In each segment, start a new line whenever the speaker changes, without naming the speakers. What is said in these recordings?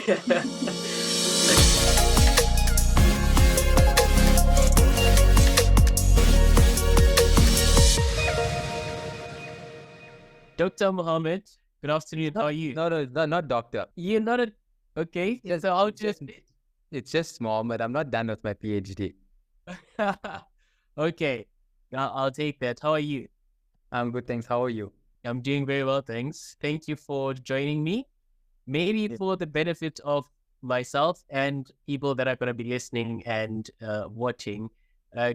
Dr. Mohammed, good afternoon. How are you?
No, not doctor.
You're not a... Okay,
Yes,
so I'll just...
It's just Mohammed. I'm not done with my PhD.
Okay, I'll take that. How are you?
I'm good, thanks. How are you?
I'm doing very well, thanks. Thank you for joining me. Maybe for the benefit of myself and people that are going to be listening and watching,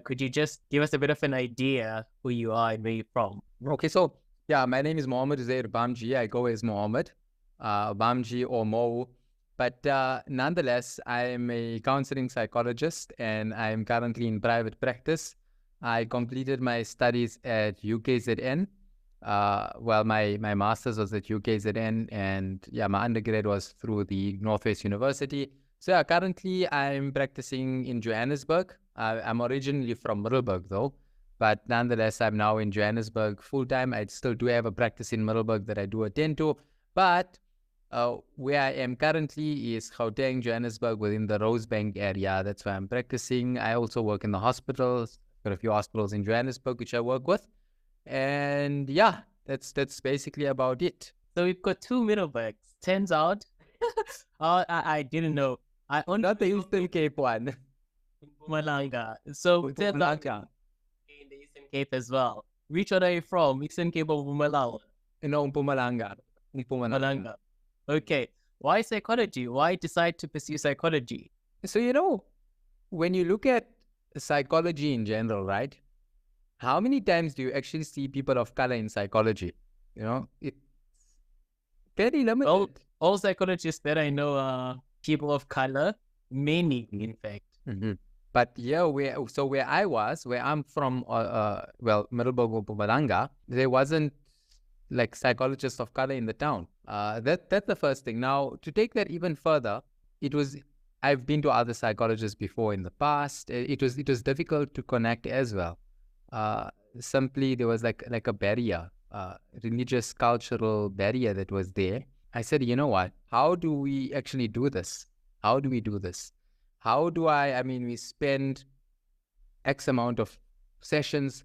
could you just give us a bit of an idea who you are and where you're from?
Okay, so yeah, my name is Mohammed Bhamjee. I go as Mohammed, Bhamjee or Mo. But nonetheless, I'm a counseling psychologist and I'm currently in private practice. I completed my studies at UKZN. Well, my master's was at UKZN, and yeah, my undergrad was through the Northwest University. So yeah, currently I'm practicing in Johannesburg. I'm originally from Middelburg though, but nonetheless, I'm now in Johannesburg full time. I still do have a practice in Middelburg that I do attend to, but where I am currently is Gauteng, Johannesburg, within the Rosebank area. That's where I'm practicing. I also work in the hospitals. Got a few hospitals in Johannesburg which I work with. And yeah, that's basically about it.
So we've got two Middelburgs. Turns out, I didn't know. I only
Not the Eastern Cape one.
in Mpumalanga. So turns out in the Eastern Cape as well. Which one are you from? Eastern Cape or Mpumalanga?
No, Mpumalanga.
Mpumalanga. Okay. Why psychology? Why decide to pursue psychology?
So, when you look at psychology in general, right? How many times do you actually see people of color in psychology? It's very limited.
All psychologists that I know are people of color, many, in fact.
Mm-hmm. But yeah, where I'm from, Middelburg or Mpumalanga, there wasn't like psychologists of color in the town. That's the first thing. Now, to take that even further, I've been to other psychologists before in the past. It was difficult to connect as well. Simply there was like a barrier, religious, cultural barrier that was there. I said, you know what? How do we actually do this? How do we do this? We spend X amount of sessions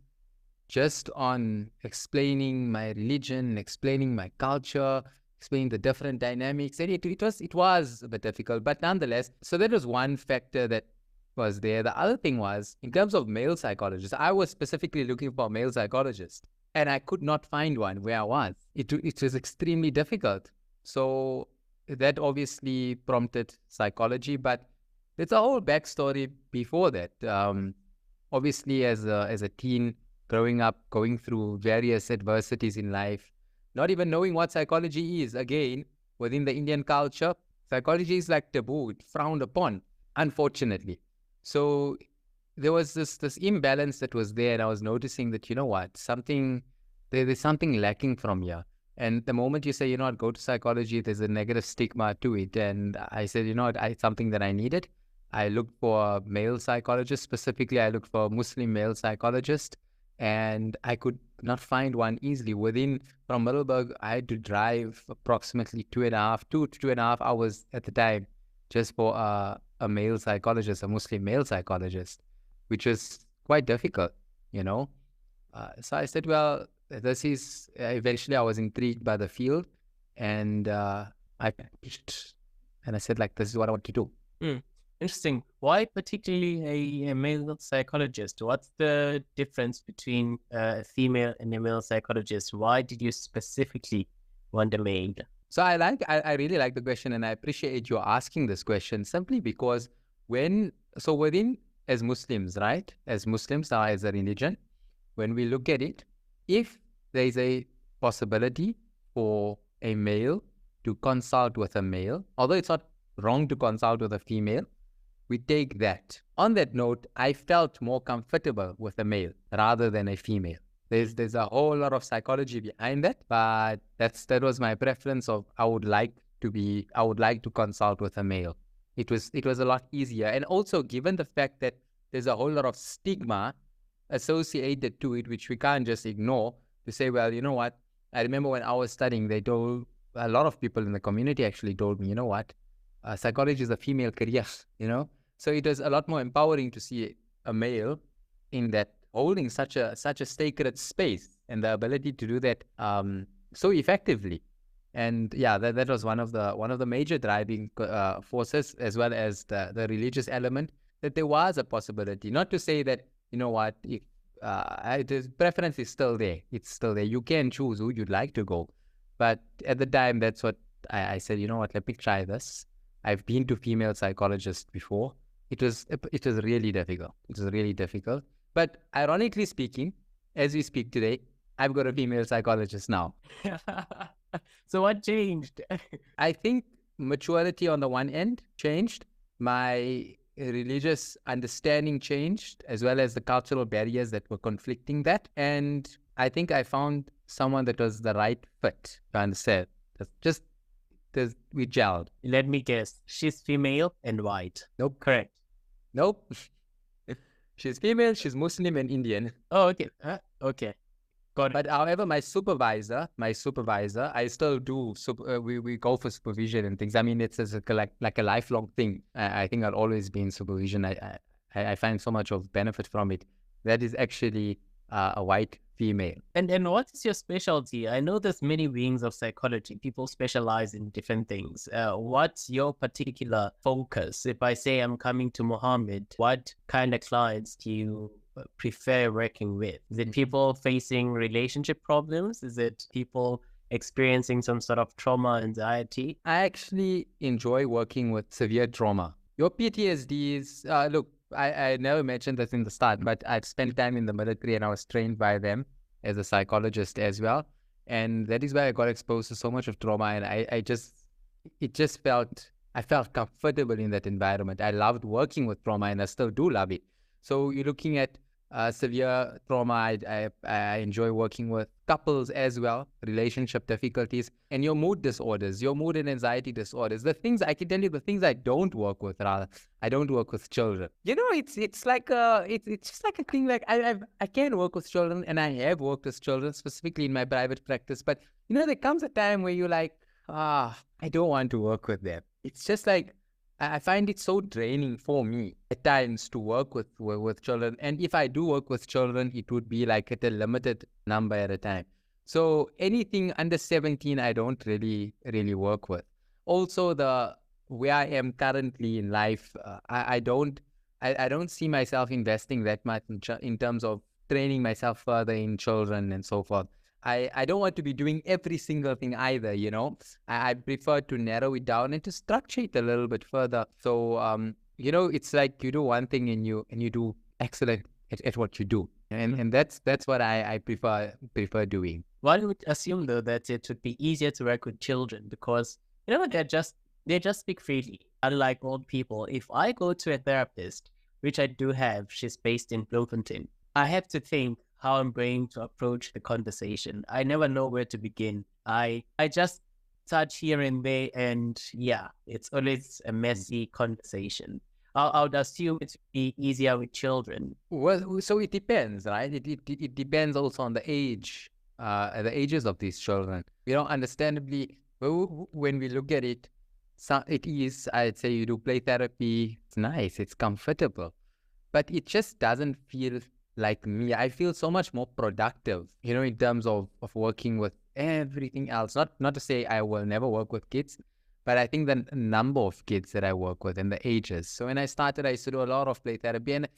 just on explaining my religion, explaining my culture, explaining the different dynamics. And it was a bit difficult, but nonetheless, so that was one factor that was there. The other thing was, in terms of male psychologists, I was specifically looking for a male psychologist, and I could not find one where I was. It was extremely difficult. So that obviously prompted psychology, but there's a whole backstory before that. Obviously, as a teen, growing up, going through various adversities in life, not even knowing what psychology is. Again, within the Indian culture, psychology is like taboo, it's frowned upon, unfortunately. So there was this imbalance that was there, and I was noticing that, you know what, there's something lacking from here. And the moment you say, you know what, go to psychology, there's a negative stigma to it. And I said, you know what, it's something that I needed. I looked for a male psychologist. Specifically, I looked for a Muslim male psychologist, and I could not find one easily. From Middelburg, I had to drive approximately 2.5 to 2.5 hours at the time just for a male psychologist, a Muslim male psychologist, which was quite difficult, So I said, well, this is, eventually I was intrigued by the field, and I pitched, and I said, this is what I want to do.
Interesting. Why particularly a male psychologist? What's the difference between a female and a male psychologist? Why did you specifically want a male?
So I really like the question, and I appreciate you asking this question, simply because as Muslims, right? As Muslims now, as a religion, when we look at it, if there is a possibility for a male to consult with a male, although it's not wrong to consult with a female, we take that. On that note, I felt more comfortable with a male rather than a female. There's a whole lot of psychology behind that, but that was my preference. I would like to consult with a male. It was a lot easier, and also given the fact that there's a whole lot of stigma associated to it, which we can't just ignore. To say, well, you know what? I remember when I was studying, a lot of people in the community actually told me, you know what? psychology is a female career, So it was a lot more empowering to see a male in that holding such a sacred space and the ability to do that so effectively. And yeah, that was one of the major driving forces, as well as the religious element, that there was a possibility. Not to say that, you know what, if the preference is still there. It's still there. You can choose who you'd like to go. But at the time, that's what I said, you know what, let me try this. I've been to female psychologists before. It was really difficult. It was really difficult. But ironically speaking, as we speak today, I've got a female psychologist now.
So what changed?
I think maturity on the one end changed. My religious understanding changed, as well as the cultural barriers that were conflicting that. And I think I found someone that was the right fit. You understand? We gelled.
Let me guess. She's female and white.
Nope.
Correct.
Nope. She's female, she's Muslim and Indian.
Oh, okay. Okay. Got it.
But however, my supervisor, I still do, we go for supervision and things. I mean, it's like a lifelong thing. I think I'll always be in supervision. I find so much of benefit from it. That is actually a white female.
And what is your specialty? I know there's many wings of psychology. People specialize in different things. What's your particular focus? If I say I'm coming to Mohammed, what kind of clients do you prefer working with? Is it people facing relationship problems? Is it people experiencing some sort of trauma, anxiety?
I actually enjoy working with severe trauma. Your PTSDs, look, I never mentioned this in the start, but I've spent time in the military and I was trained by them as a psychologist as well. And that is why I got exposed to so much of trauma. And I felt comfortable in that environment. I loved working with trauma and I still do love it. So you're looking at severe trauma. I enjoy working with couples as well, relationship difficulties, and your mood disorders, your mood and anxiety disorders. The things I can tell you, the things I don't work with, rather, I don't work with children. It's just like a thing. Like I can work with children, and I have worked with children specifically in my private practice. But there comes a time where you're like, I don't want to work with them. It's just like, I find it so draining for me at times to work with children. And if I do work with children, it would be like at a limited number at a time. So anything under 17, I don't really work with. Also, where I am currently in life, I don't see myself investing that much in terms of training myself further in children and so forth. I don't want to be doing every single thing either, I prefer to narrow it down and to structure it a little bit further. So, it's like you do one thing and you do excellent at what you do. And that's what I prefer doing.
One would assume, though, that it would be easier to work with children because, they just speak freely. Unlike old people, if I go to a therapist, which I do have, she's based in Bloemfontein, I have to think how I'm going to approach the conversation. I never know where to begin. I just touch here and there, and yeah, it's always a messy conversation. I would assume it would be easier with children.
Well, so it depends, right? It depends also on the ages of these children. Understandably, when we look at it, it is, I'd say, you do play therapy. It's nice, it's comfortable, but it just doesn't feel like me. I feel so much more productive, in terms of working with everything else. Not to say I will never work with kids, but I think the number of kids that I work with and the ages. So when I started, I used to do a lot of play therapy. And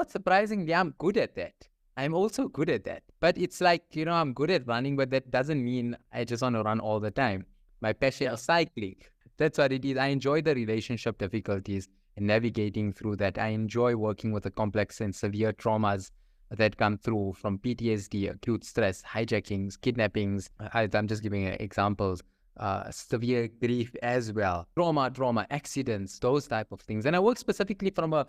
surprisingly, I'm good at that. I'm also good at that. But it's like, I'm good at running, but that doesn't mean I just want to run all the time. My passion is cycling. That's what it is. I enjoy the relationship difficulties and navigating through that. I enjoy working with the complex and severe traumas that come through from PTSD, acute stress, hijackings, kidnappings. I'm just giving examples. Severe grief as well, trauma, accidents, those type of things. And I work specifically from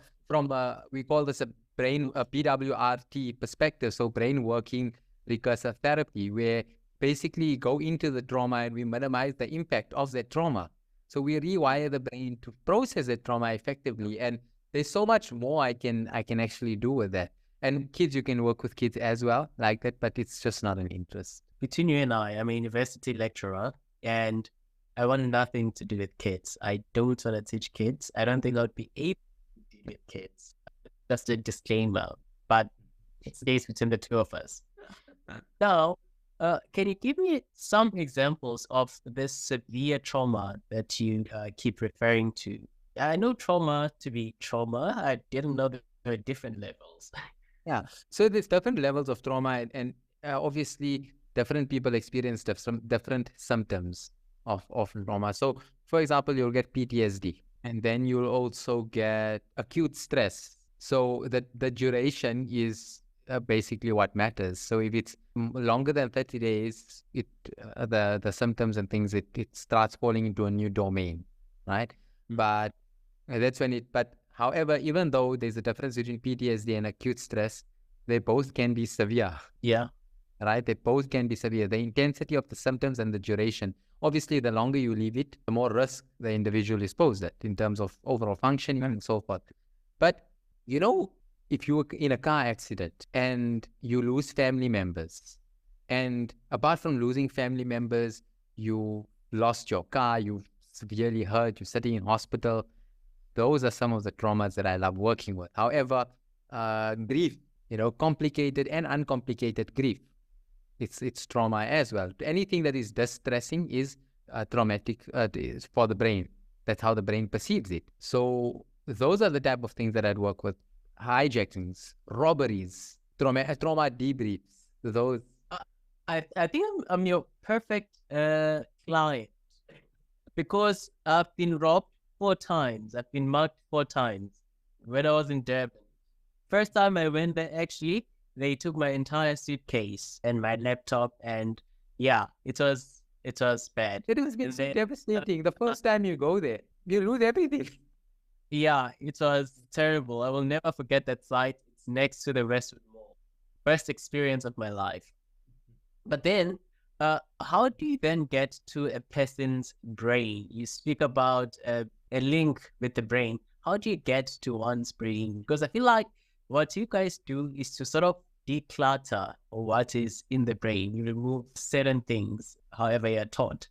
we call this a PWRT perspective, so brain working recursive therapy, where basically go into the trauma and we minimize the impact of that trauma. So we rewire the brain to process that trauma effectively. And there's so much more I can actually do with that. And kids, you can work with kids as well like that, but it's just not an interest.
Between you and I'm a university lecturer, and I want nothing to do with kids. I don't want to teach kids. I don't think I would be able to deal with kids. Just a disclaimer, but it stays between the two of us. Now, can you give me some examples of this severe trauma that you keep referring to? I know trauma to be trauma. I didn't know there were different levels.
Yeah. So there's different levels of trauma, and obviously different people experience different symptoms of trauma. So, for example, you'll get PTSD, and then you'll also get acute stress. So the duration is basically what matters. So if it's longer than 30 days, the symptoms and things, it starts falling into a new domain, right? But that's when but however, even though there's a difference between PTSD and acute stress, they both can be severe.
Yeah.
Right? They both can be severe. The intensity of the symptoms and the duration. Obviously, the longer you leave it, the more risk the individual is posed at in terms of overall functioning and so forth. But, if you were in a car accident and you lose family members, and apart from losing family members, you lost your car, you severely hurt, you're sitting in hospital, those are some of the traumas that I love working with. However, grief, complicated and uncomplicated grief, it's trauma as well. Anything that is distressing is traumatic for the brain. That's how the brain perceives it. So those are the type of things that I'd work with. Hijackings, robberies, trauma debriefs. Those.
I think I'm your perfect client, because I've been robbed 4 times. I've been mugged 4 times when I was in Durban. First time I went there, actually, they took my entire suitcase and my laptop, and yeah, it was bad.
It was devastating. The first time you go there, you lose everything.
Yeah, it was terrible. I will never forget that site. It's next to the Westwood Mall. Best experience of my life. But then, how do you then get to a person's brain? You speak about a link with the brain. How do you get to one's brain? Because I feel like what you guys do is to sort of declutter what is in the brain. You remove certain things, however you're taught.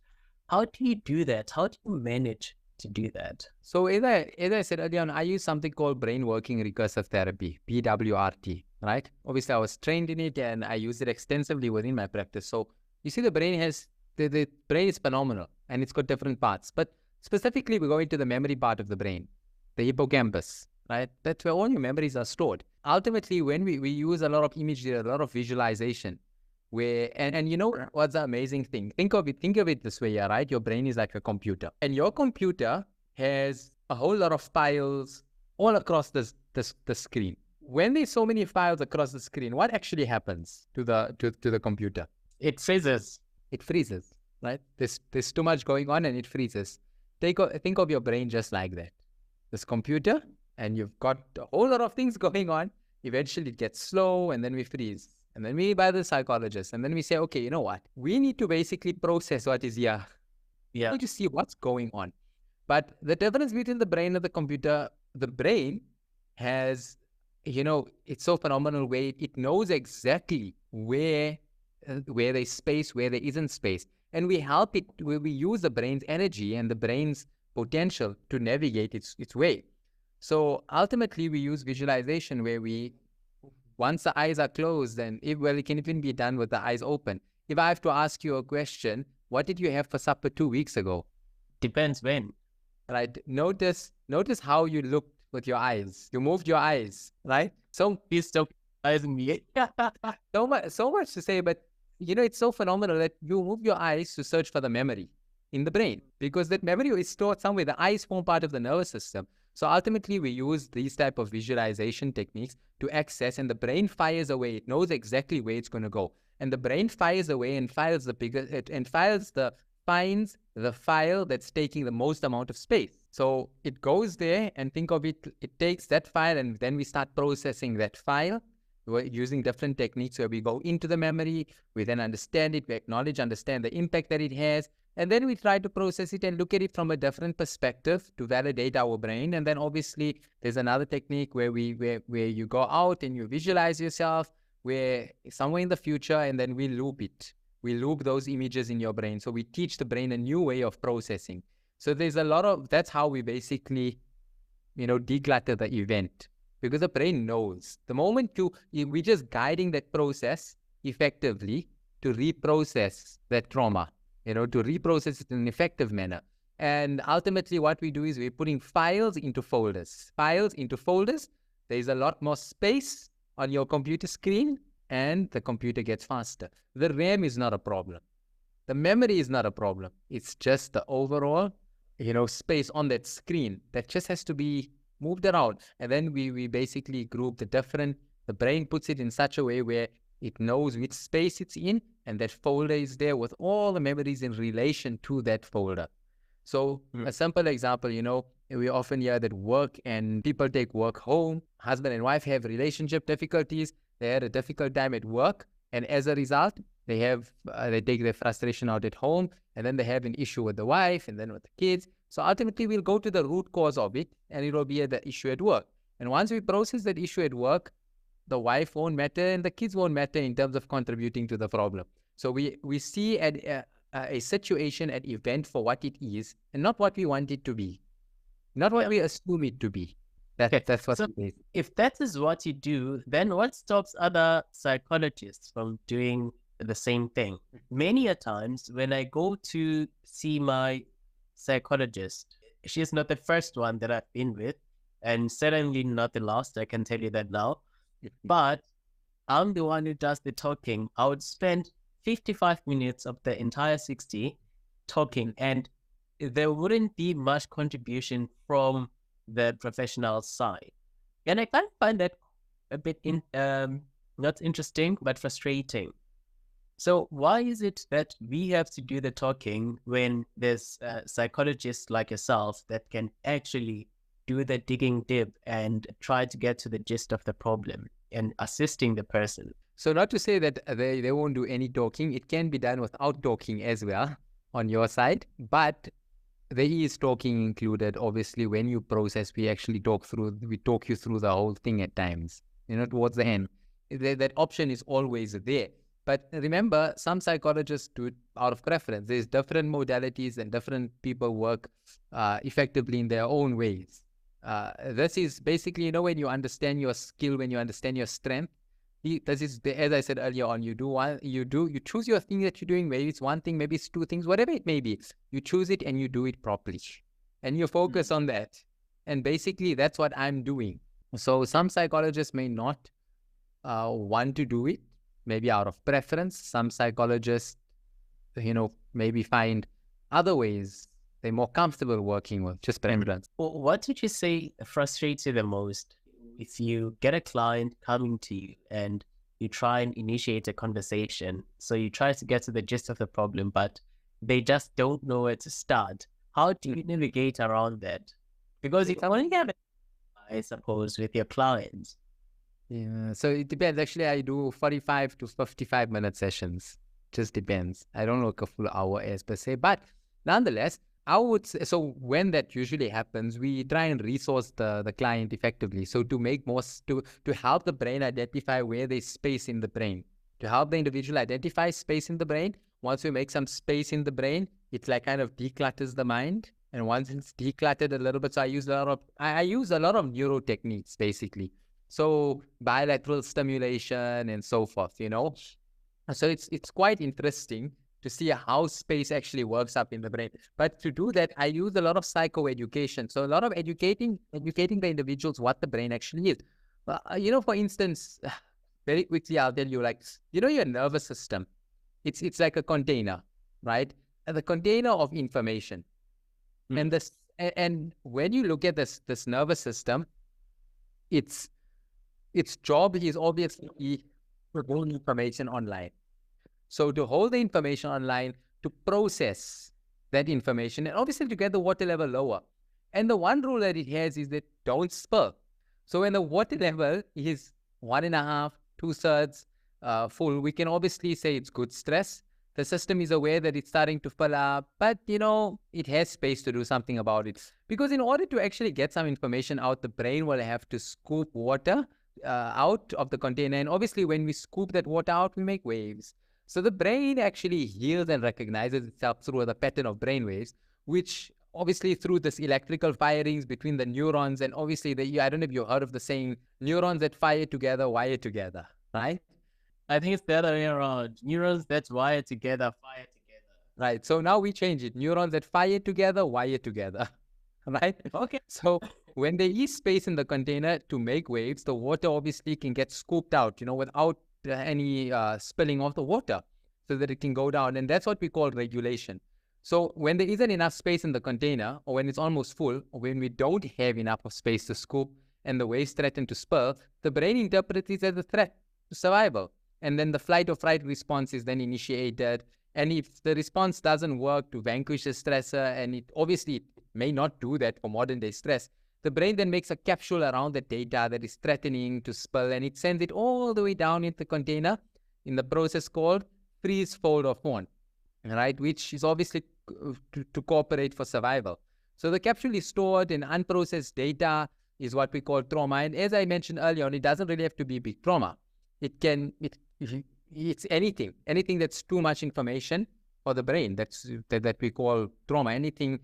How do you do that? How do you manage to do that?
So as I said earlier on, I use something called brain working recursive therapy, BWRT, right? Obviously, I was trained in it and I use it extensively within my practice. So you see, the brain the brain is phenomenal and it's got different parts. But specifically, we go into the memory part of the brain, the hippocampus, right? That's where all your memories are stored. Ultimately, when we use a lot of imagery, a lot of visualization, and you know what's the amazing thing? Think of it this way, yeah, right? Your brain is like a computer, and your computer has a whole lot of files all across the screen. When there's so many files across the screen, what actually happens to the computer?
It freezes.
It freezes, right? There's too much going on and it freezes. Think of your brain just like that. This computer, and you've got a whole lot of things going on. Eventually it gets slow and then we freeze. And then we buy the psychologist and then we say, okay, you know what? We need to basically process what is here.
Yeah.
We need to see what's going on. But the difference between the brain and the computer, the brain has, it's so phenomenal where it knows exactly where there's space, where there isn't space. And we help it, where we use the brain's energy and the brain's potential to navigate its way. So ultimately, we use visualization where once the eyes are closed, and it can even be done with the eyes open. If I have to ask you a question, what did you have for supper 2 weeks ago?
Depends when.
Right. Notice how you looked with your eyes. You moved your eyes, right?
So please stop advising me.
so much to say, but it's so phenomenal that you move your eyes to search for the memory in the brain, because that memory is stored somewhere. The eyes form part of the nervous system. So ultimately, we use these type of visualization techniques to access, and the brain fires away. It knows exactly where it's going to go. And the brain fires away and finds the file that's taking the most amount of space. So it goes there, and think of it, it takes that file, and then we start processing that file. We're using different techniques where we go into the memory, we then understand it, we understand the impact that it has, and then we try to process it and look at it from a different perspective to validate our brain. And then obviously there's another technique where you go out and you visualize yourself where somewhere in the future, and then we loop it. We loop those images in your brain. So we teach the brain a new way of processing. So there's a lot of, that's how we basically, declutter the event, because the brain knows the moment we're just guiding that process effectively to reprocess that trauma, to reprocess it in an effective manner. And ultimately what we do is we're putting files into folders. There's a lot more space on your computer screen and the computer gets faster. The RAM is not a problem. The memory is not a problem. It's just the overall, space on that screen that just has to be moved around. And then we basically group the brain puts it in such a way where it knows which space it's in, and that folder is there with all the memories in relation to that folder. So a simple example, we often hear that work and people take work home. Husband and wife have relationship difficulties. They had a difficult time at work. And as a result, they take their frustration out at home. And then they have an issue with the wife and then with the kids. So ultimately, we'll go to the root cause of it, and it will be the issue at work. And once we process that issue at work, the wife won't matter and the kids won't matter in terms of contributing to the problem. So we see a situation, an event for what it is, and not what we want it to be, not what we assume it to be. That's what it is.
If that is what you do, then what stops other psychologists from doing the same thing? Many a times when I go to see my psychologist, she's not the first one that I've been with, and certainly not the last, I can tell you that now. But I'm the one who does the talking. I would spend 55 minutes of the entire 60 talking, and there wouldn't be much contribution from the professional side. And I kind of find that a bit not interesting, but frustrating. So why is it that we have to do the talking when there's psychologists like yourself that can actually do the digging deep and try to get to the gist of the problem and assisting the person?
So not to say that they won't do any talking. It can be done without talking as well on your side, but there is talking included. Obviously, when you process, we talk you through the whole thing at times, towards the end. That option is always there. But remember, some psychologists do it out of preference. There's different modalities and different people work effectively in their own ways. This is basically, when you understand your skill, when you understand your strength, this is, as I said earlier on, you choose your thing that you're doing. Maybe it's one thing, maybe it's two things, whatever it may be. You choose it and you do it properly. And you focus on that. And basically, that's what I'm doing. So some psychologists may not want to do it, maybe out of preference. Some psychologists, maybe find other ways they're more comfortable working with, just preference.
Well, what would you say frustrates you the most? If you get a client coming to you and you try and initiate a conversation, so you try to get to the gist of the problem, but they just don't know where to start. How do you navigate around that? Because you only have it, I suppose, with your clients.
Yeah, so it depends. Actually, I do 45 to 55-minute sessions. Just depends. I don't look a full hour as per se, but nonetheless, I would say, so when that usually happens, we try and resource the client effectively. So to help the brain identify where there's space in the brain, to help the individual identify space in the brain. Once we make some space in the brain, it's like kind of declutters the mind. And once it's decluttered a little bit, so I use a lot of neuro techniques basically. So bilateral stimulation and so forth, So it's quite interesting to see how space actually works up in the brain. But to do that, I use a lot of psychoeducation. So a lot of educating the individuals what the brain actually is. For instance, very quickly, I'll tell you, your nervous system, it's like a container, right? The container of information. And when you look at this nervous system, its job is obviously to hold information online. So to hold the information online, to process that information, and obviously to get the water level lower. And the one rule that it has is that don't spill. So when the water level is 1.5, 2/3 full, we can obviously say it's good stress. The system is aware that it's starting to fill up, but it has space to do something about it. Because in order to actually get some information out, the brain will have to scoop water out of the container. And obviously when we scoop that water out, we make waves. So the brain actually hears and recognizes itself through the pattern of brain waves, which obviously through this electrical firings between the neurons, and obviously I don't know if you heard of the saying, neurons that fire together, wire together, right?
I think it's the other way around. Neurons that wire together, fire together.
Right. So now we change it. Neurons that fire together, wire together. Right?
Okay.
So when there is space in the container to make waves, the water obviously can get scooped out, without any spilling of the water so that it can go down. And that's what we call regulation. So when there isn't enough space in the container, or when it's almost full, or when we don't have enough of space to scoop and the waves threaten to spill, the brain interprets it as a threat to survival. And then the flight or fright response is then initiated. And if the response doesn't work to vanquish the stressor, and it obviously may not do that for modern day stress, the brain then makes a capsule around the data that is threatening to spill, and it sends it all the way down into the container in the process called freeze, fold, or fawn, right? Which is obviously to cooperate for survival. So the capsule is stored in unprocessed data, is what we call trauma. And as I mentioned earlier on, it doesn't really have to be big trauma. It's anything that's too much information for the brain that we call trauma. Anything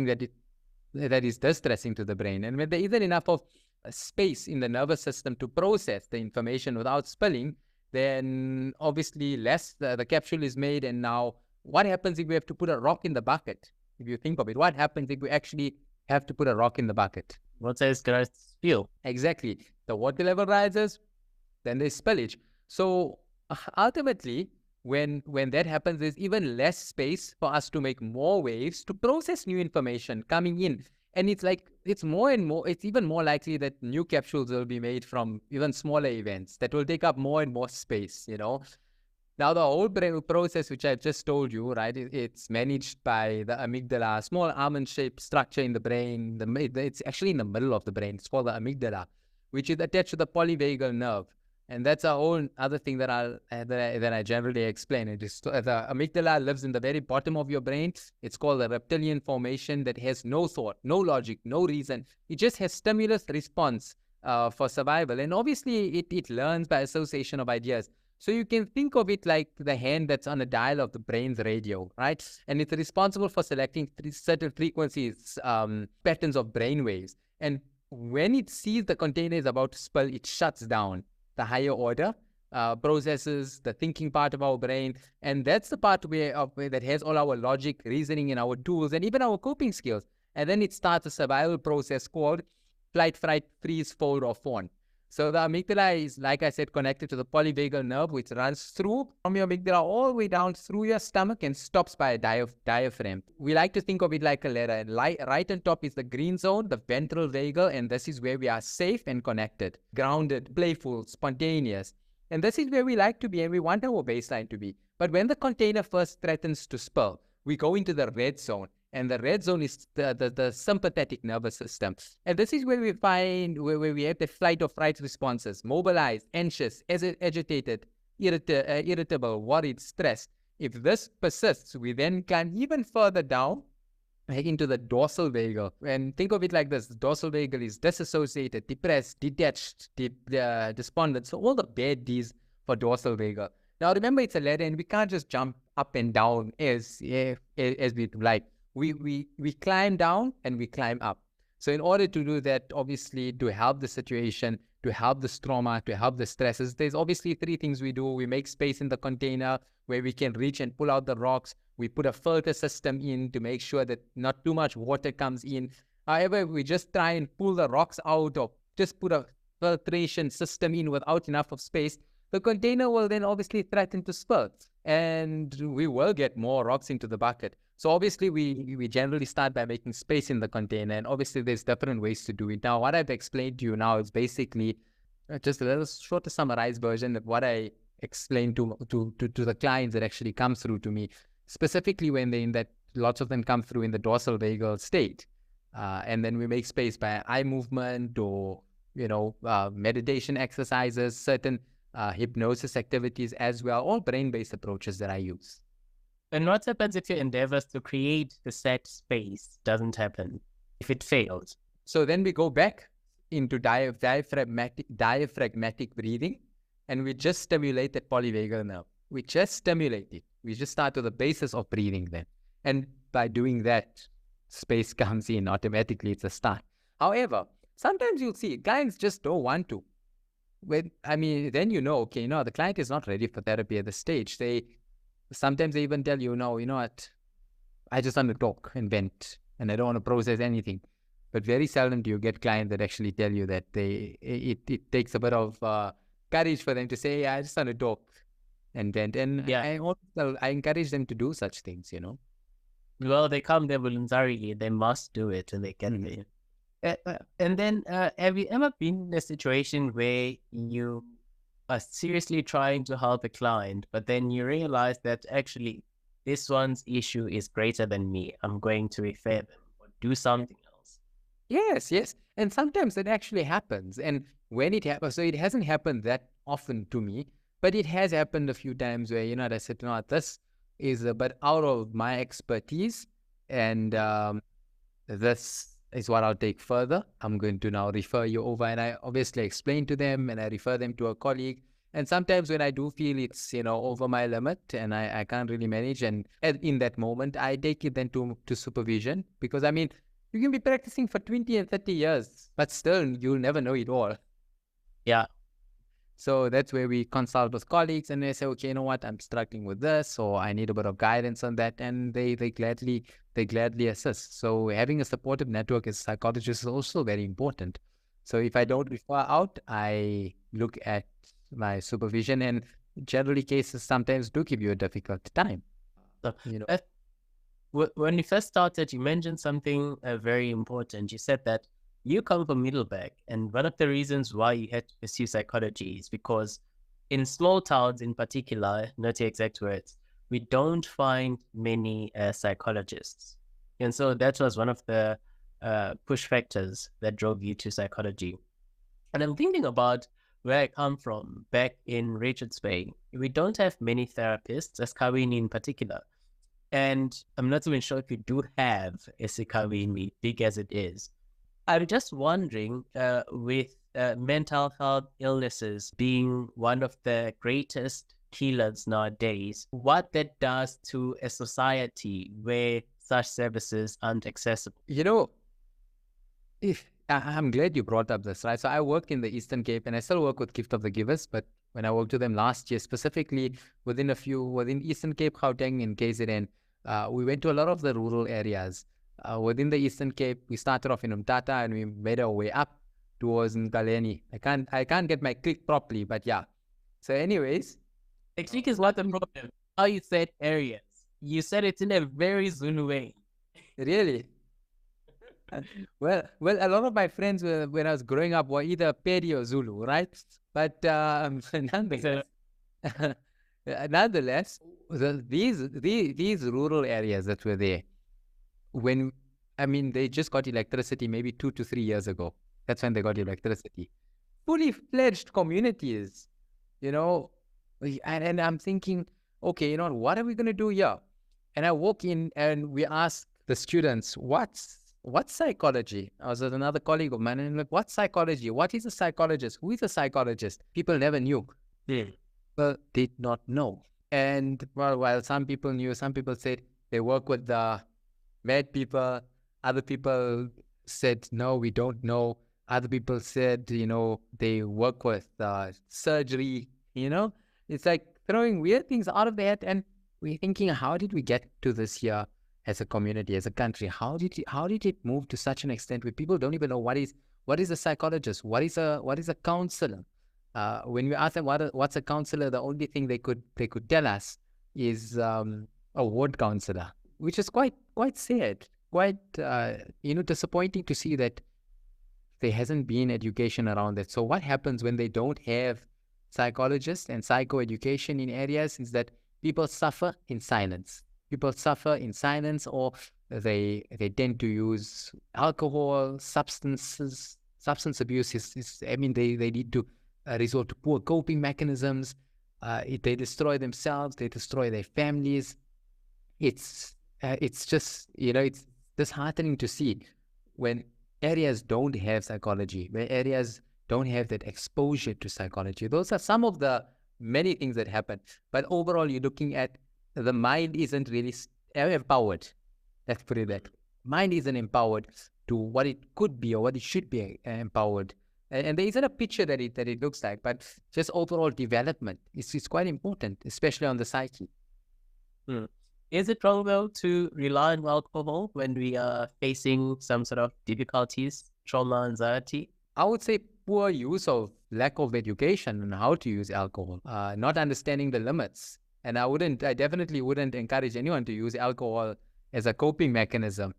that is distressing to the brain. And when there isn't enough of space in the nervous system to process the information without spilling, then obviously the capsule is made. And now what happens if we have to put a rock in the bucket? If you think of it, what happens if we actually have to put a rock in the bucket?
What's it's going to spill?
Exactly. The water level rises, then there's spillage. So ultimately, when that happens, there's even less space for us to make more waves to process new information coming in. And it's even more likely that new capsules will be made from even smaller events that will take up more and more space, Now, the whole brain process, which I've just told you, right, it's managed by the amygdala, small almond-shaped structure in the brain. It's actually in the middle of the brain. It's called the amygdala, which is attached to the polyvagal nerve. And that's a whole other thing that I generally explain. It is the amygdala lives in the very bottom of your brain. It's called a reptilian formation that has no thought, no logic, no reason. It just has stimulus response for survival. And obviously, it learns by association of ideas. So you can think of it like the hand that's on a dial of the brain's radio, right? And it's responsible for selecting certain frequencies, patterns of brain waves. And when it sees the container is about to spill, it shuts down the higher order processes, the thinking part of our brain. And that's the part that has all our logic, reasoning, and our tools, and even our coping skills. And then it starts a survival process called flight, fright, freeze, fold, or fawn. So the amygdala is, like I said, connected to the polyvagal nerve, which runs through from your amygdala all the way down through your stomach and stops by a diaphragm. We like to think of it like a ladder. And right on top is the green zone, the ventral vagal, and this is where we are safe and connected, grounded, playful, spontaneous. And this is where we like to be, and we want our baseline to be. But when the container first threatens to spill, we go into the red zone. And the red zone is the sympathetic nervous system. And this is where we find, where we have the flight or fright responses: mobilized, anxious, agitated, irritable, worried, stressed. If this persists, we then climb even further down into the dorsal vagal. And think of it like this: the dorsal vagal is disassociated, depressed, detached, despondent. So all the bad Ds for dorsal vagal. Now remember, it's a ladder, and we can't just jump up and down as we like. We climb down and we climb up. So in order to do that, obviously, to help the situation, to help the trauma, to help the stresses, there's obviously three things we do. We make space in the container where we can reach and pull out the rocks. We put a filter system in to make sure that not too much water comes in. However, we just try and pull the rocks out, or just put a filtration system in without enough of space, the container will then obviously threaten to spill, and we will get more rocks into the bucket. So obviously, we generally start by making space in the container, and obviously there's different ways to do it. Now, what I've explained to you now is basically just a little shorter summarized version of what I explained to the clients that actually come through to me, specifically when they're in that, lots of them come through in the dorsal vagal state. And then we make space by eye movement or, meditation exercises, certain hypnosis activities as well, all brain-based approaches that I use.
And what happens if your endeavors to create the set space doesn't happen, if it fails?
So then we go back into diaphragmatic breathing, and we just stimulate that polyvagal nerve. We just stimulate it. We just start with the basis of breathing then. And by doing that, space comes in automatically. It's a start. However, sometimes you'll see clients just don't want to. Then okay, the client is not ready for therapy at this stage. Sometimes they even tell you, no, you know what, I just want to talk and vent, and I don't want to process anything. But very seldom do you get clients that actually tell you that it takes a bit of courage for them to say, I just want to talk and vent. And
Yeah.
I encourage them to do such things,
Well, they come there voluntarily. They must do it when they get there. And then, have you ever been in a situation where you are seriously trying to help a client, but then you realize that actually this one's issue is greater than me? I'm going to refer them or do something else.
Yes. And sometimes it actually happens. And when it happens, so it hasn't happened that often to me, but it has happened a few times where, I said, this is a bit out of my expertise. And this is what I'll take further. I'm going to now refer you over. And I obviously explain to them and I refer them to a colleague. And sometimes when I do feel it's, over my limit and I can't really manage, and in that moment, I take it then to supervision, because you can be practicing for 20 and 30 years, but still you'll never know it all.
Yeah.
So that's where we consult with colleagues and they say, okay, you know what, I'm struggling with this, or I need a bit of guidance on that. And they gladly assist. So having a supportive network as a psychologist is also very important. So if I don't refer out, I look at my supervision, and generally cases sometimes do give you a difficult time.
So, when you first started, you mentioned something very important. You said that you come from Middleburg, and one of the reasons why you had to pursue psychology is because in small towns in particular, not your exact words, we don't find many psychologists. And so that was one of the push factors that drove you to psychology. And I'm thinking about where I come from, back in Richards Bay. We don't have many therapists, as Kawini in particular. And I'm not even sure if you do have a Kawini, big as it is. I'm just wondering, with mental health illnesses being one of the greatest killers nowadays, what that does to a society where such services aren't accessible.
I'm glad you brought up this, right? So I work in the Eastern Cape, and I still work with Gift of the Givers, but when I worked with them last year, specifically within Eastern Cape, Gauteng and KZN, we went to a lot of the rural areas. Within the Eastern Cape, we started off in Umtata and we made our way up towards Nkaleni. I can't get my click properly, but yeah. So anyways.
The click is not the problem. How you said areas. You said it in a very Zulu way.
Really? Well, a lot of my friends when I was growing up were either Pedi or Zulu, right? But nonetheless, these rural areas that were there, they just got electricity maybe 2 to 3 years ago. That's when they got electricity. Fully fledged communities, and I'm thinking, okay, what are we going to do here? And I walk in and we ask the students, what's psychology? I was with another colleague of mine and I'm like, what's psychology? What is a psychologist? Who is a psychologist? People never knew. People did not know. And while some people knew, some people said they work with the mad people. Other people said, no, we don't know. Other people said, they work with surgery, It's like throwing weird things out of the hat. And we're thinking, how did we get to this here as a community, as a country? How did it move to such an extent where people don't even know what is a psychologist? What is a counselor? When we ask them what's a counselor, the only thing they could tell us is a ward counselor, which is quite sad, quite disappointing to see that there hasn't been education around that. So what happens when they don't have psychologists and psychoeducation in areas is that people suffer in silence. People suffer in silence, or they tend to use alcohol, substance abuse. They need to resort to poor coping mechanisms. They destroy themselves. They destroy their families. It's just, it's disheartening to see when areas don't have psychology, where areas don't have that exposure to psychology. Those are some of the many things that happen. But overall, you're looking at the mind isn't really empowered. Let's put it that way. Mind isn't empowered to what it could be or what it should be empowered. And there isn't a picture that it looks like, but just overall development is quite important, especially on the psyche.
Is it wrong though to rely on alcohol when we are facing some sort of difficulties, trauma, anxiety?
I would say poor use of lack of education on how to use alcohol, not understanding the limits. And I definitely wouldn't encourage anyone to use alcohol as a coping mechanism,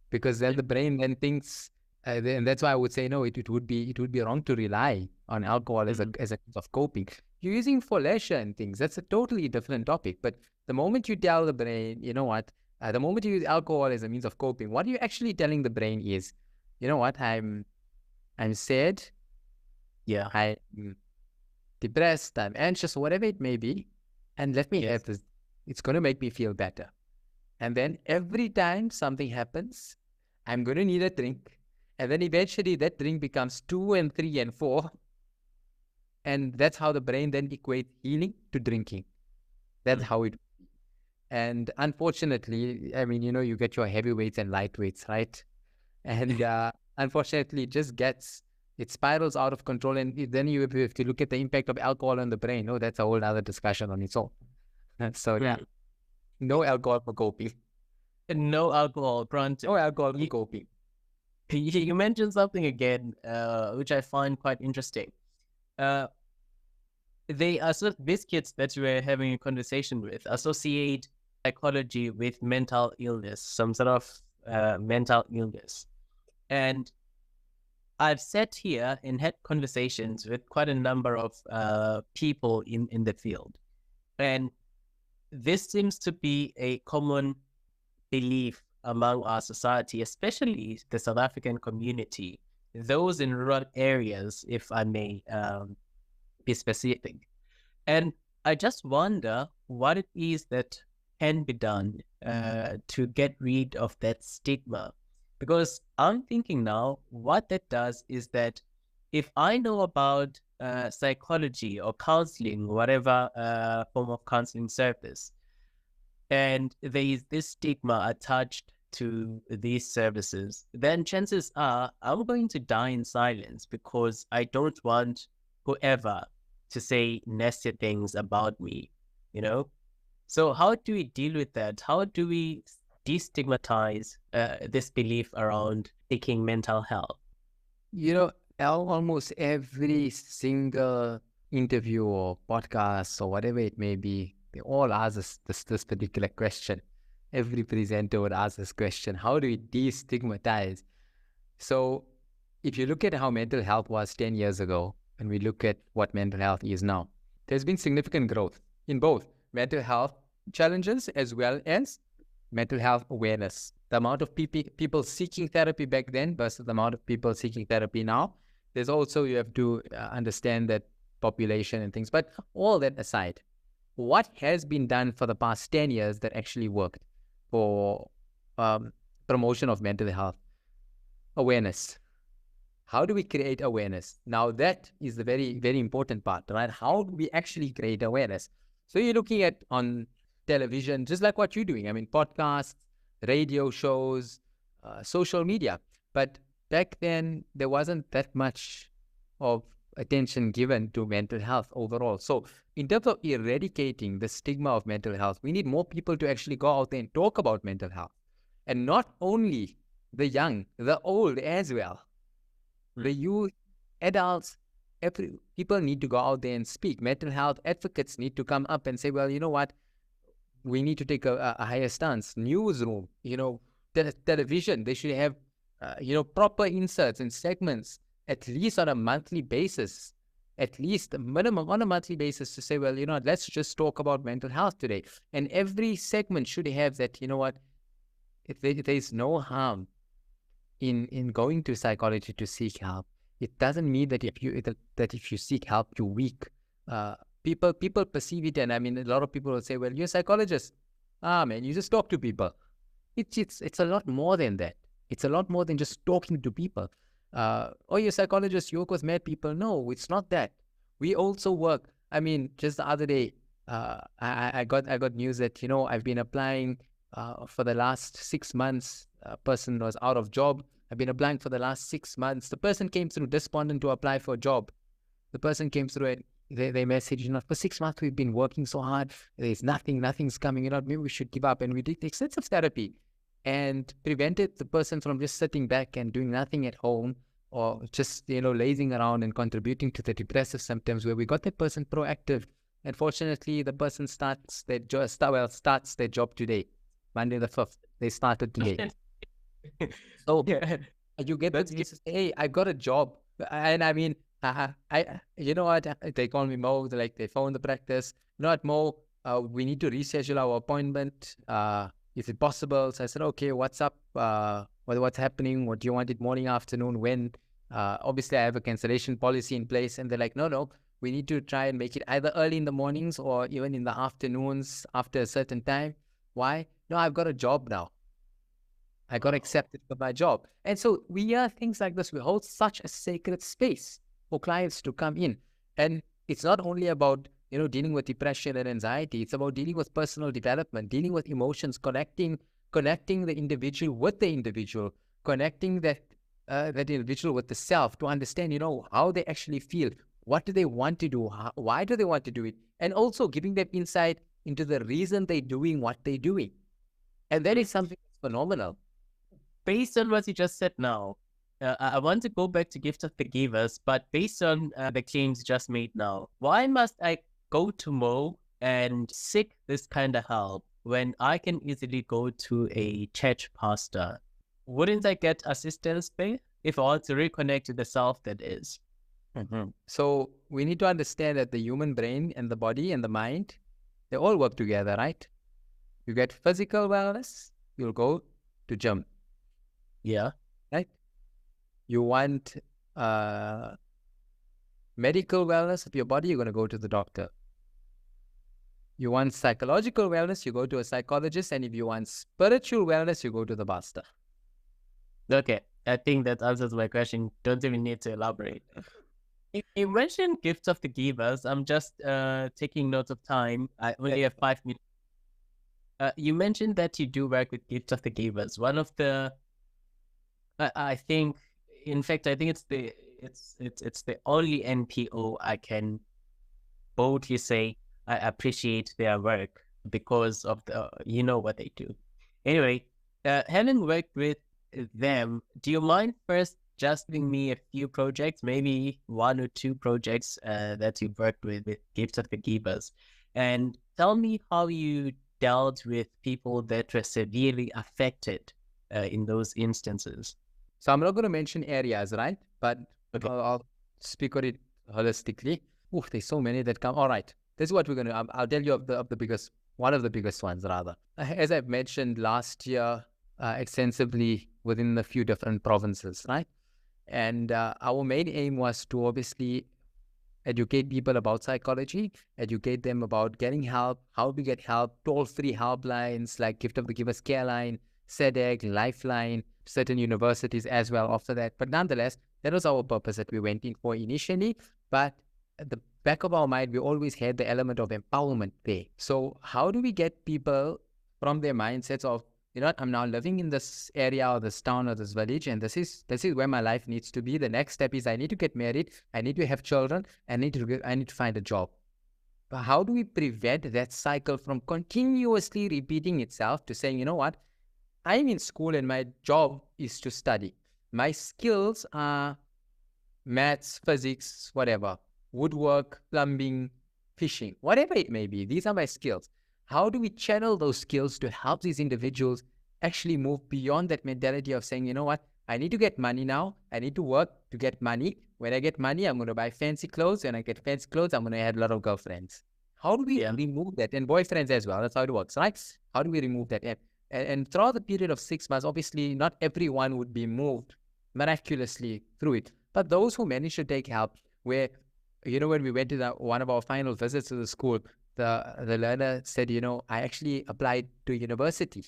because then the brain then thinks, and that's why I would say no. It would be wrong to rely on alcohol as a means of coping. You're using for leisure and things. That's a totally different topic. But the moment you tell the brain, you know what, the moment you use alcohol as a means of coping, what you're actually telling the brain is, you know what, I'm sad,
Yeah.
I'm depressed, I'm anxious, whatever it may be, and let me have this. It's going to make me feel better. And then every time something happens, I'm going to need a drink. And then eventually that drink becomes 2 and 3 and 4. And that's how the brain then equates healing to drinking. That's how it. And unfortunately, I mean, you get your heavyweights and lightweights, right? And unfortunately, it spirals out of control. And then you have to look at the impact of alcohol on the brain. Oh, that's a whole other discussion on its own. So yeah, no alcohol for coping.
No alcohol, granted.
No alcohol for coping.
You mentioned something again, which I find quite interesting. These kids that you were having a conversation with associate psychology with mental illness, some sort of mental illness. And I've sat here and had conversations with quite a number of people in the field. And this seems to be a common belief among our society, especially the South African community, those in rural areas, if I may be specific. And I just wonder what it is that can be done to get rid of that stigma. Because I'm thinking now, what that does is that if I know about psychology or counseling, whatever form of counseling service, and there is this stigma attached to these services, then chances are I'm going to die in silence because I don't want whoever to say nasty things about me, So how do we deal with that? How do we destigmatize this belief around seeking mental health?
Almost every single interview or podcast or whatever it may be, they all ask us this particular question. Every presenter would ask this question: how do we destigmatize? So if you look at how mental health was 10 years ago, and we look at what mental health is now, there's been significant growth in both mental health challenges as well as mental health awareness. The amount of people seeking therapy back then versus the amount of people seeking therapy now. There's also, you have to understand that population and things. But all that aside, what has been done for the past 10 years that actually worked for promotion of mental health? Awareness. How do we create awareness? Now, that is the very, very important part, right? How do we actually create awareness? So you're looking at on television, just like what you're doing. I mean, podcasts, radio shows, social media. But back then, there wasn't that much of attention given to mental health overall. So in terms of eradicating the stigma of mental health, we need more people to actually go out there and talk about mental health. And not only the young, the old as well. The youth, adults, people need to go out there and speak. Mental health advocates need to come up and say, well, you know what? We need to take a higher stance. Newsroom, television, they should have, proper inserts and segments, at least on a monthly basis, at least a minimum on a monthly basis, to say, well, let's just talk about mental health today. And every segment should have that, if there's no harm in going to psychology to seek help. It doesn't mean that if you seek help, you're weak. People perceive it, and I mean, a lot of people will say, well, you're a psychologist. Man, you just talk to people. It's a lot more than that. It's a lot more than just talking to people. You're a psychologist, you work with mad people. No, it's not that. We also work I mean, just the other day, I got news that, I've been applying for the last 6 months. A person was out of job. I've been applying for the last 6 months. The person came through despondent to apply for a job. The person came through and they messaged, for 6 months we've been working so hard. There's nothing's coming out. Maybe we should give up. And we did extensive therapy and prevented the person from just sitting back and doing nothing at home, or just, lazing around and contributing to the depressive symptoms, where we got that person proactive. And fortunately, the person starts their job today, Monday the 5th. They started today. So
Yeah.
you get this, hey, I got a job. And I mean, you know what? They call me Mo. They phone the practice. You know what, Mo? We need to reschedule our appointment. Is it possible? So I said, okay, what's up? What's happening? What do you want it, morning, afternoon, when? Obviously, I have a cancellation policy in place. And they're like, no, we need to try and make it either early in the mornings or even in the afternoons after a certain time. Why? No, I've got a job now. I got accepted for my job. And so we hear things like this. We hold such a sacred space for clients to come in. And it's not only about, dealing with depression and anxiety. It's about dealing with personal development, dealing with emotions, connecting the individual with the individual, connecting that individual with the self to understand, how they actually feel. What do they want to do? Why do they want to do it? And also giving them insight into the reason they're doing what they're doing. And that is something phenomenal.
Based on what you just said now, I want to go back to Gift of the Givers, but based on the claims you just made now, why must I go to Mo and seek this kind of help when I can easily go to a church pastor? Wouldn't I get assistance there if I want to reconnect to the self that is?
Mm-hmm. So we need to understand that the human brain and the body and the mind, they all work together, right? You get physical wellness, you'll go to gym.
Yeah.
Right? You want medical wellness of your body, you're going to go to the doctor. You want psychological wellness, you go to a psychologist. And if you want spiritual wellness, you go to the pastor.
Okay. I think that answers my question. Don't even need to elaborate. You mentioned Gifts of the Givers. I'm just taking notes of time. I only have 5 minutes. You mentioned that you do work with Gifts of the Givers. One of the I think it's the only NPO I can boldly say I appreciate their work because of what they do. Anyway, having worked with them, do you mind first just giving me a few projects, maybe 1 or 2 projects that you've worked with Gifts of the Givers, and tell me how you dealt with people that were severely affected in those instances?
So I'm not going to mention areas, right? But okay. I'll speak on it holistically. Oof, there's so many that come. All right, this is what we're going to. I'll tell you of the biggest, one of the biggest ones rather. As I've mentioned last year, extensively within a few different provinces, right? And our main aim was to obviously educate people about psychology, educate them about getting help, how to get help, toll-free helplines like Gift of the Givers Care Line, SEDEC, Lifeline, certain universities as well after that. But nonetheless, that was our purpose that we went in for initially. But at the back of our mind, we always had the element of empowerment there. So how do we get people from their mindsets of, I'm now living in this area or this town or this village, and this is where my life needs to be. The next step is I need to get married, I need to have children, I need to find a job. But how do we prevent that cycle from continuously repeating itself to saying, I'm in school and my job is to study. My skills are maths, physics, whatever, woodwork, plumbing, fishing, whatever it may be. These are my skills. How do we channel those skills to help these individuals actually move beyond that mentality of saying, I need to get money now. I need to work to get money. When I get money, I'm going to buy fancy clothes. When I get fancy clothes, I'm going to have a lot of girlfriends. How do we remove that? And boyfriends as well. That's how it works, right? How do we remove that? And throughout the period of 6 months, obviously, not everyone would be moved miraculously through it. But those who managed to take help, where, when we went to one of our final visits to the school, the learner said, I actually applied to university.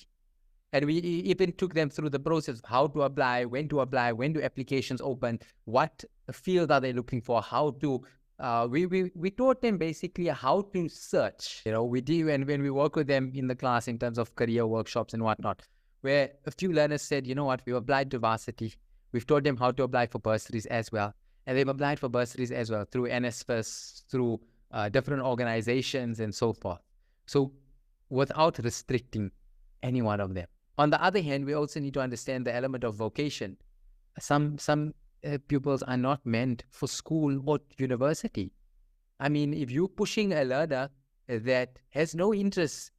And we even took them through the process of how to apply, when do applications open, what field are they looking for, how to we taught them basically how to search. We do, and when we work with them in the class in terms of career workshops and whatnot, where a few learners said, you know what, we've applied to varsity. We've taught them how to apply for bursaries as well. And they've applied for bursaries as well through NSFAS, through different organizations and so forth. So without restricting any one of them. On the other hand, we also need to understand the element of vocation. Some pupils are not meant for school or university. I mean, if you're pushing a learner that has no interest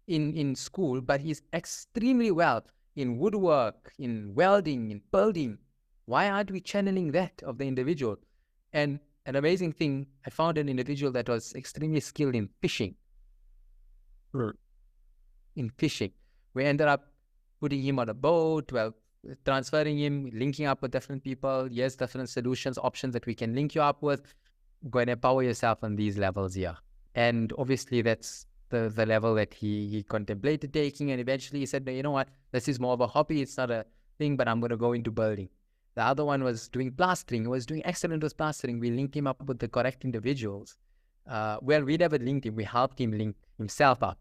in school, but he's extremely well in woodwork, in welding, in building, why aren't we channeling that of the individual? And an amazing thing, I found an individual that was extremely skilled in fishing. In fishing. We ended up putting him on a boat, transferring him, linking up with different people. Yes, different solutions, options that we can link you up with. Go and empower yourself on these levels here. And obviously that's the level that he contemplated taking. And eventually he said, no, you know what, this is more of a hobby. It's not a thing, but I'm going to go into building. The other one was doing plastering. He was doing excellent with plastering. We linked him up with the correct individuals. Well, we never linked him. We helped him link himself up.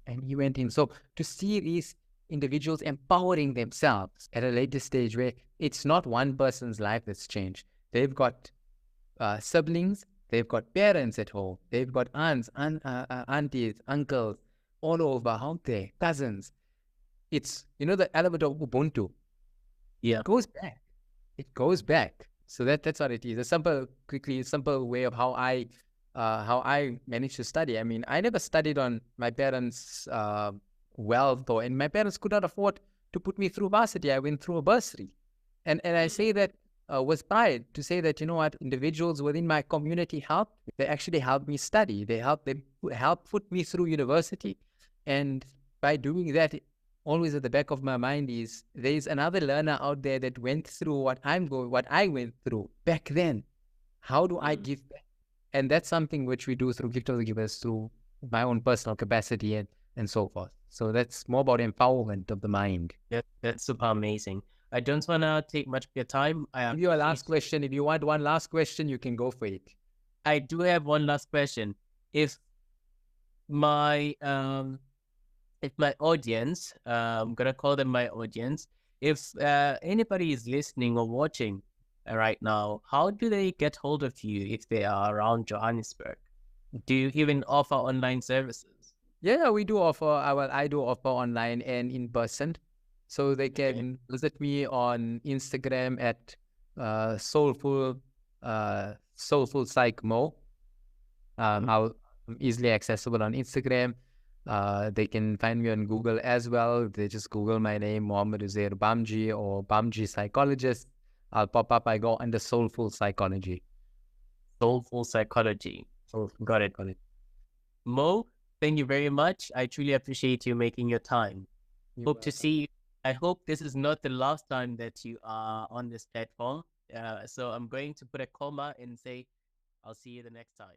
And he went in. So to see these individuals empowering themselves at a later stage where it's not one person's life that's changed. They've got siblings, they've got parents at home, they've got aunts, aunties, uncles, all over out there, cousins. It's, the element of Ubuntu.
Yeah.
It goes back. It goes back. So that's what it is. A simple way of how I managed to study. I mean, I never studied on my parents' wealth, and my parents could not afford to put me through varsity. I went through a bursary. And I say that with pride, to say that, individuals within my community helped. They actually helped me study. They helped put me through university. And by doing that, always at the back of my mind is there's another learner out there that went through what I went through back then. How do I give back? And that's something which we do through Gift of the Givers, through my own personal capacity and so forth. So that's more about empowerment of the mind.
That's super amazing. I don't want to take much of your time.
Give you a last question. If you want one last question, you can go for it.
I do have one last question. If my audience, I'm gonna call them my audience, if anybody is listening or watching right now, how do they get hold of you if they are around Johannesburg? Do you even offer online services?
Yeah, we do offer. I do offer online and in person. So they can visit me on Instagram at soulful psych mo. I'm easily accessible on Instagram. They can find me on Google as well. They just Google my name, Mohammed Bhamjee or Bhamjee psychologist. I'll pop up. I go under soulful psychology.
Soulful psychology. Got it. Mo, thank you very much. I truly appreciate you making your time. Hope to see you. I hope this is not the last time that you are on this platform. So I'm going to put a comma and say, I'll see you the next time.